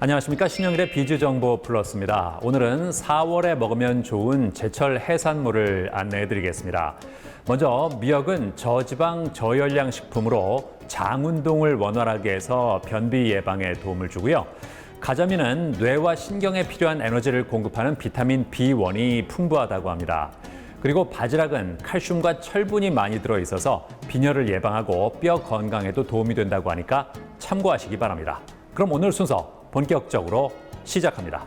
안녕하십니까. 신영일의 비주정보 플러스입니다. 오늘은 4월에 먹으면 좋은 제철 해산물을 안내해드리겠습니다. 먼저 미역은 저지방 저열량 식품으로 장 운동을 원활하게 해서 변비 예방에 도움을 주고요. 가자미는 뇌와 신경에 필요한 에너지를 공급하는 비타민 B1이 풍부하다고 합니다. 그리고 바지락은 칼슘과 철분이 많이 들어있어서 빈혈을 예방하고 뼈 건강에도 도움이 된다고 하니까 참고하시기 바랍니다. 그럼 오늘 순서 본격적으로 시작합니다.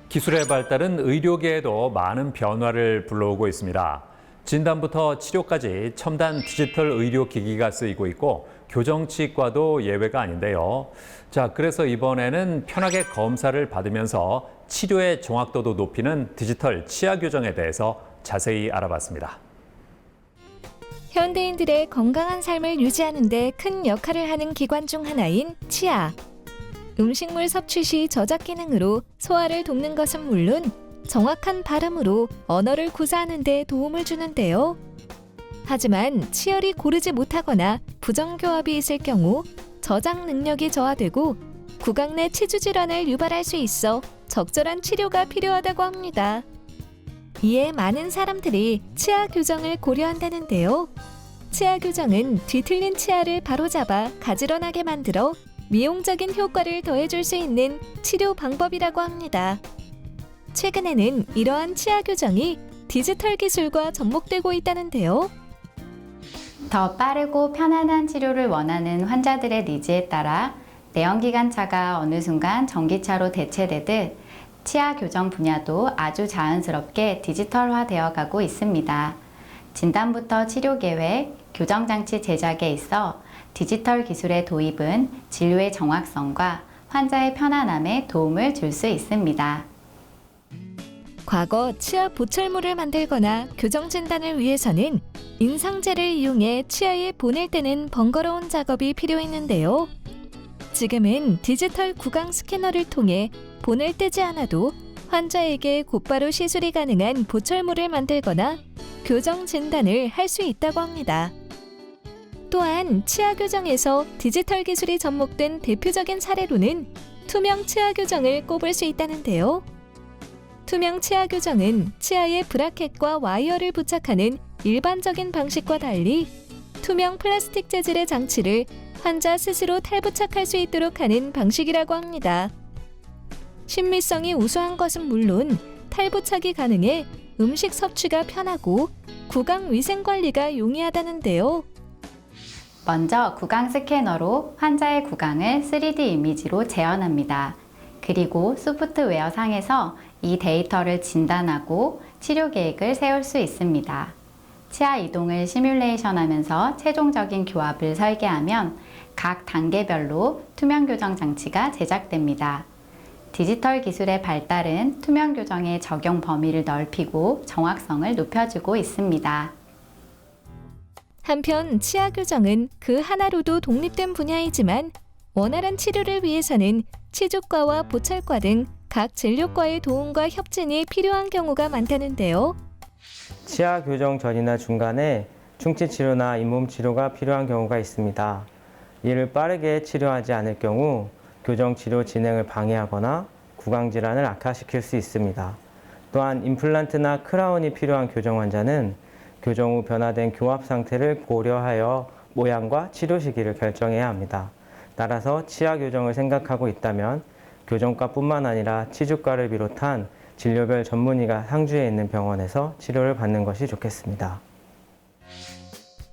기술의 발달은 의료계에도 많은 변화를 불러오고 있습니다. 진단부터 치료까지 첨단 디지털 의료기기가 쓰이고 있고 교정치과도 예외가 아닌데요. 자, 그래서 이번에는 편하게 검사를 받으면서 치료의 정확도도 높이는 디지털 치아 교정에 대해서 자세히 알아봤습니다. 현대인들의 건강한 삶을 유지하는 데 큰 역할을 하는 기관 중 하나인 치아. 음식물 섭취 시 저작 기능으로 소화를 돕는 것은 물론 정확한 발음으로 언어를 구사하는 데 도움을 주는데요. 하지만 치열이 고르지 못하거나 부정교합이 있을 경우 저장 능력이 저하되고 구강 내 치주 질환을 유발할 수 있어 적절한 치료가 필요하다고 합니다. 이에 많은 사람들이 치아 교정을 고려한다는데요. 치아 교정은 뒤틀린 치아를 바로잡아 가지런하게 만들어 미용적인 효과를 더해줄 수 있는 치료 방법이라고 합니다. 최근에는 이러한 치아 교정이 디지털 기술과 접목되고 있다는데요. 더 빠르고 편안한 치료를 원하는 환자들의 니즈에 따라 내연기관차가 어느 순간 전기차로 대체되듯 치아 교정 분야도 아주 자연스럽게 디지털화되어 가고 있습니다. 진단부터 치료 계획, 교정장치 제작에 있어 디지털 기술의 도입은 진료의 정확성과 환자의 편안함에 도움을 줄 수 있습니다. 과거 치아 보철물을 만들거나 교정 진단을 위해서는 인상제를 이용해 치아에 보낼 때는 번거로운 작업이 필요했는데요. 지금은 디지털 구강 스캐너를 통해 본을 떼지 않아도 환자에게 곧바로 시술이 가능한 보철물을 만들거나 교정 진단을 할 수 있다고 합니다. 또한 치아 교정에서 디지털 기술이 접목된 대표적인 사례로는 투명 치아 교정을 꼽을 수 있다는데요. 투명 치아 교정은 치아에 브라켓과 와이어를 부착하는 일반적인 방식과 달리 투명 플라스틱 재질의 장치를 환자 스스로 탈부착할 수 있도록 하는 방식이라고 합니다. 신미성이 우수한 것은 물론 탈부착이 가능해 음식 섭취가 편하고 구강 위생 관리가 용이하다는데요. 먼저 구강 스캐너로 환자의 구강을 3D 이미지로 재현합니다. 그리고 소프트웨어 상에서 이 데이터를 진단하고 치료 계획을 세울 수 있습니다. 치아 이동을 시뮬레이션하면서 최종적인 교합을 설계하면 각 단계별로 투명 교정 장치가 제작됩니다. 디지털 기술의 발달은 투명 교정의 적용 범위를 넓히고 정확성을 높여주고 있습니다. 한편 치아 교정은 그 하나로도 독립된 분야이지만 원활한 치료를 위해서는 치주과와 보철과 등 각 진료과의 도움과 협진이 필요한 경우가 많다는데요. 치아 교정 전이나 중간에 충치 치료나 잇몸 치료가 필요한 경우가 있습니다. 이를 빠르게 치료하지 않을 경우 교정 치료 진행을 방해하거나 구강 질환을 악화시킬 수 있습니다. 또한 임플란트나 크라운이 필요한 교정 환자는 교정 후 변화된 교합 상태를 고려하여 모양과 치료 시기를 결정해야 합니다. 따라서 치아 교정을 생각하고 있다면 교정과뿐만 아니라 치주과를 비롯한 진료별 전문의가 상주해 있는 병원에서 치료를 받는 것이 좋겠습니다.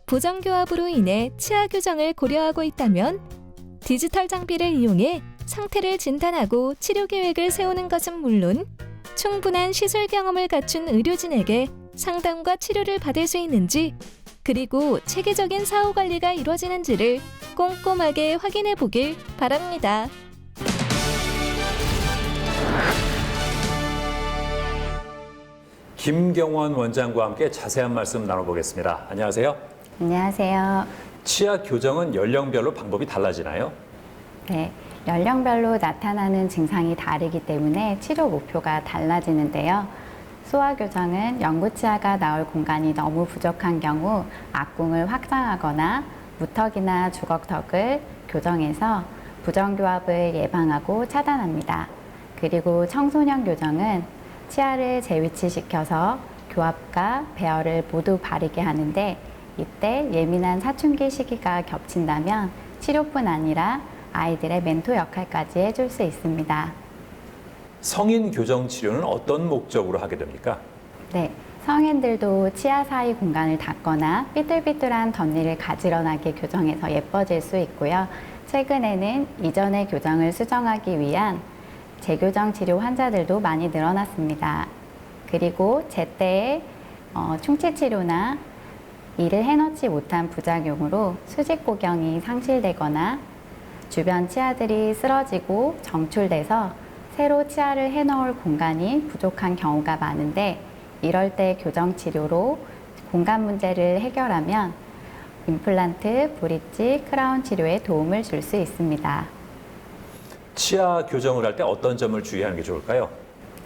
보정교합으로 인해 치아 교정을 고려하고 있다면 디지털 장비를 이용해 상태를 진단하고 치료 계획을 세우는 것은 물론 충분한 시술 경험을 갖춘 의료진에게 상담과 치료를 받을 수 있는지 그리고 체계적인 사후 관리가 이루어지는지를 꼼꼼하게 확인해 보길 바랍니다. 김경원 원장과 함께 자세한 말씀 나눠보겠습니다. 안녕하세요. 안녕하세요. 치아 교정은 연령별로 방법이 달라지나요? 네, 연령별로 나타나는 증상이 다르기 때문에 치료 목표가 달라지는데요. 소화교정은 연구치아가 나올 공간이 너무 부족한 경우 악궁을 확장하거나 무턱이나 주걱턱을 교정해서 부정교합을 예방하고 차단합니다. 그리고 청소년 교정은 치아를 재위치시켜서 교합과 배열을 모두 바르게 하는데 이때 예민한 사춘기 시기가 겹친다면 치료뿐 아니라 아이들의 멘토 역할까지 해줄 수 있습니다. 성인 교정 치료는 어떤 목적으로 하게 됩니까? 네, 성인들도 치아 사이 공간을 닦거나 삐뚤삐뚤한 덧니를 가지런하게 교정해서 예뻐질 수 있고요. 최근에는 이전의 교정을 수정하기 위한 재교정 치료 환자들도 많이 늘어났습니다. 그리고 제때에 충치 치료나 이를 해놓지 못한 부작용으로 수직 고경이 상실되거나 주변 치아들이 쓰러지고 정출돼서 새로 치아를 해놓을 공간이 부족한 경우가 많은데 이럴 때 교정 치료로 공간 문제를 해결하면 임플란트, 브릿지, 크라운 치료에 도움을 줄 수 있습니다. 치아 교정을 할 때 어떤 점을 주의하는 게 좋을까요?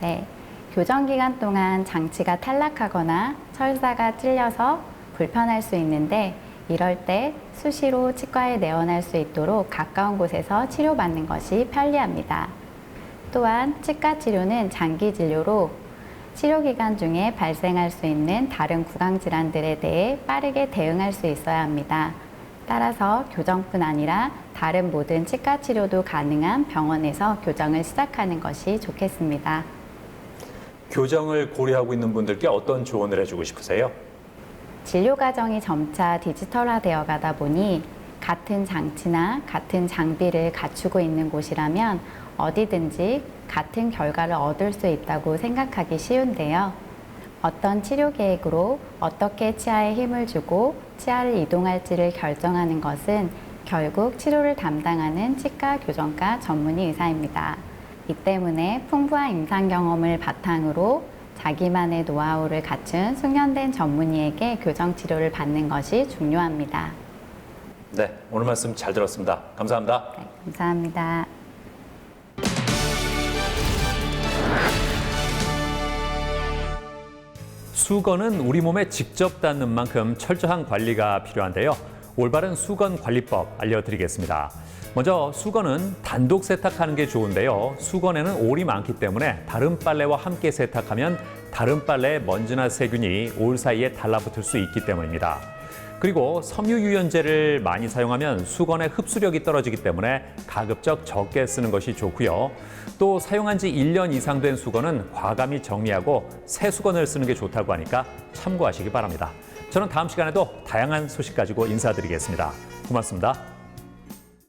네, 교정 기간 동안 장치가 탈락하거나 철사가 찔려서 불편할 수 있는데 이럴 때 수시로 치과에 내원할 수 있도록 가까운 곳에서 치료받는 것이 편리합니다. 또한 치과 치료는 장기 진료로 치료 기간 중에 발생할 수 있는 다른 구강 질환들에 대해 빠르게 대응할 수 있어야 합니다. 따라서 교정뿐 아니라 다른 모든 치과 치료도 가능한 병원에서 교정을 시작하는 것이 좋겠습니다. 교정을 고려하고 있는 분들께 어떤 조언을 해주고 싶으세요? 진료 과정이 점차 디지털화되어 가다 보니 같은 장치나 같은 장비를 갖추고 있는 곳이라면 어디든지 같은 결과를 얻을 수 있다고 생각하기 쉬운데요. 어떤 치료 계획으로 어떻게 치아에 힘을 주고 치아를 이동할지를 결정하는 것은 결국 치료를 담당하는 치과 교정과 전문의 의사입니다. 이 때문에 풍부한 임상 경험을 바탕으로 자기만의 노하우를 갖춘 숙련된 전문의에게 교정 치료를 받는 것이 중요합니다. 네, 오늘 말씀 잘 들었습니다. 감사합니다. 네, 감사합니다. 수건은 우리 몸에 직접 닿는 만큼 철저한 관리가 필요한데요. 올바른 수건 관리법 알려드리겠습니다. 먼저 수건은 단독 세탁하는 게 좋은데요. 수건에는 올이 많기 때문에 다른 빨래와 함께 세탁하면 다른 빨래에 먼지나 세균이 올 사이에 달라붙을 수 있기 때문입니다. 그리고 섬유유연제를 많이 사용하면 수건의 흡수력이 떨어지기 때문에 가급적 적게 쓰는 것이 좋고요. 또 사용한 지 1년 이상 된 수건은 과감히 정리하고 새 수건을 쓰는 게 좋다고 하니까 참고하시기 바랍니다. 저는 다음 시간에도 다양한 소식 가지고 인사드리겠습니다. 고맙습니다.